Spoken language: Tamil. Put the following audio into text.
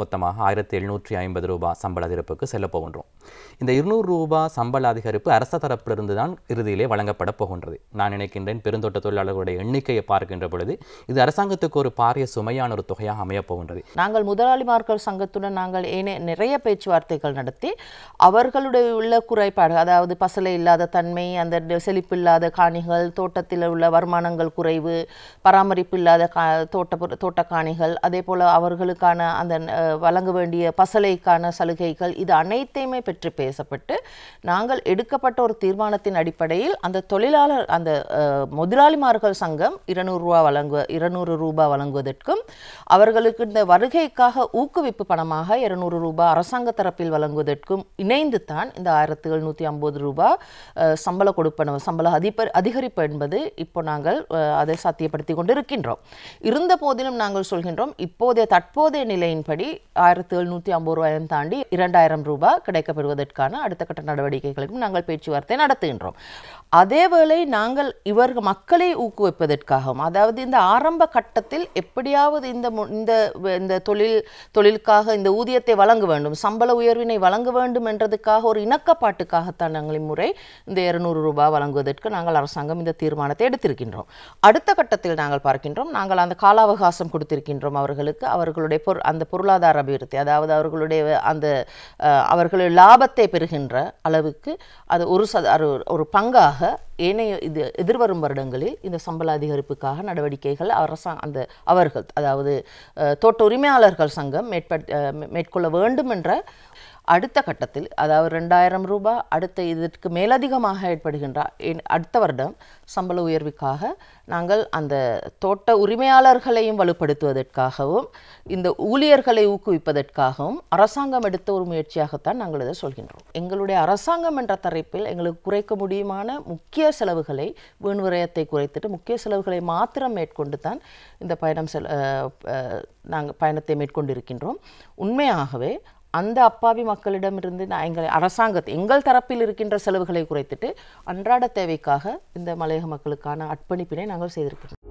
மொத்தமாக 1750 ரூபாய் சம்பள அதிகரிப்புக்கு செல்ல போகின்றோம். இந்த 200 ரூபாய் சம்பள அதிகரிப்பு அரச தரப்பிலிருந்து தான் இறுதியிலே வழங்கப்பட போகின்றது. நான் நினைக்கின்றேன் பெருந்தோட்ட தொழிலாளர்களுடைய எண்ணிக்கையை பார்க்கின்ற பொழுது இது அரசாங்கத்துக்கு ஒரு பாரிய சுமையான ஒரு தொகையாக அமையப் போகின்றது. நாங்கள் முதலாளிமார்கள் சங்கத்துடன் நாங்கள் நிறைய பேச்சுவார்த்தைகள் நடத்தி அவர்களுடைய உள்ள குறைபாடு, அதாவது பசலை இல்லாத தன்மை, அந்த செழிப்பு இல்லாத காணிகள், தோட்டத்தில் உள்ள வருமானங்கள் குறைவு, பராமரிப்பு இல்லாத தோட்டக்காணிகள், அதே போல் அவர்களுக்கான அந்த வழங்க வேண்டிய பசலைக்கான சலுகைகள், இது அனைத்தையுமே பற்றி பேசப்பட்டு நாங்கள் எடுக்கப்பட்ட ஒரு தீர்மானத்தின் அடிப்படையில் அந்த தொழிலாளர் அந்த முதலாளிமார்கள் சங்கம் 200 ரூபாய் வழங்குவதற்கும் அவர்களுக்கு இந்த வருகைக்காக ஊக்குவிப்பு பணமாக 200 ரூபாய் அரசாங்க தரப்பில் வழங்குவதற்கும் இணைந்து தான் இந்த 1750 ரூபாய் சம்பள கொடுப்பனவு, சம்பள அதிகரிப்பு என்பது இப்போ நாங்கள் அதை சாத்தியப்படுத்தி கொண்டிருக்கின்றோம். இருந்த போதிலும் நாங்கள் சொல்கின்றோம், இப்போதைய தற்போதைய நிலையின்படி 1750 ரூபாயை தாண்டி 2000 ரூபாய் கிடைக்கப்பெறுவதற்கான அடுத்த கட்ட நடவடிக்கைகளுக்கும் நாங்கள் பேச்சுவார்த்தை நடத்துகின்றோம். அதேவேளை நாங்கள் இவர்கள் மக்களை ஊக்குவிப்பதற்காகவும், அதாவது இந்த ஆரம்ப கட்டத்தில் எப்படியாவது இந்த தொழிலுக்காக இந்த ஊதியத்தை வழங்க வேண்டும், சம்பள உயர்வினை வழங்க வேண்டும் என்றதுக்காக ஒரு இணக்கப்பாட்டுக்காகத்தான் நாங்கள் இம்முறை இந்த 200 ரூபாய் வழங்குவதற்கு நாங்கள் அரசாங்கம் இந்த தீர்மானத்தை எடுத்திருக்கின்றோம். அடுத்த கட்டத்தில் நாங்கள் பார்க்கின்றோம், நாங்கள் அந்த கால அவகாசம் கொடுத்திருக்கின்றோம் அவர்களுக்கு. அவர்களுடைய அந்த பொருளாதார அபிவிருத்தி, அதாவது அவர்களுடைய அந்த அவர்களுடைய லாபத்தை பெறுகின்ற அளவுக்கு அது ஒரு பங்காக ஏனைய இது எதிர்வரும் வருடங்களில் இந்த சம்பள அதிகரிப்புக்காக நடவடிக்கைகள் அவர்கள் அதாவது தோட்ட உரிமையாளர்கள் சங்கம் மேற்கொள்ள வேண்டும் என்ற அடுத்த கட்டத்தில், அதாவது 2000 ரூபாய் அடுத்த இதற்கு மேலதிகமாக ஏற்படுகின்ற அடுத்த வருடம் சம்பள உயர்வுக்காக நாங்கள் அந்த தோட்ட உரிமையாளர்களையும் வலுப்படுத்துவதற்காகவும் இந்த ஊழியர்களை ஊக்குவிப்பதற்காகவும் அரசாங்கம் எடுத்த ஒரு முயற்சியாகத்தான் நாங்கள் இதை சொல்கின்றோம். எங்களுடைய அரசாங்கம் என்ற தரப்பில் எங்களுக்கு குறைக்க முடியுமான முக்கிய செலவுகளை, வீண் விரயத்தை குறைத்துட்டு முக்கிய செலவுகளை மாத்திரம் மேற்கொண்டு தான் இந்த நாங்கள் பயணத்தை மேற்கொண்டிருக்கின்றோம். உண்மையாகவே அந்த அப்பாவி மக்களிடமிருந்து எங்கள் தரப்பில் இருக்கின்ற செலவுகளை குறைத்துட்டு அன்றாட தேவைக்காக இந்த மலையக மக்களுக்கான அர்ப்பணிப்பினை நாங்கள் செய்திருக்கிறோம்.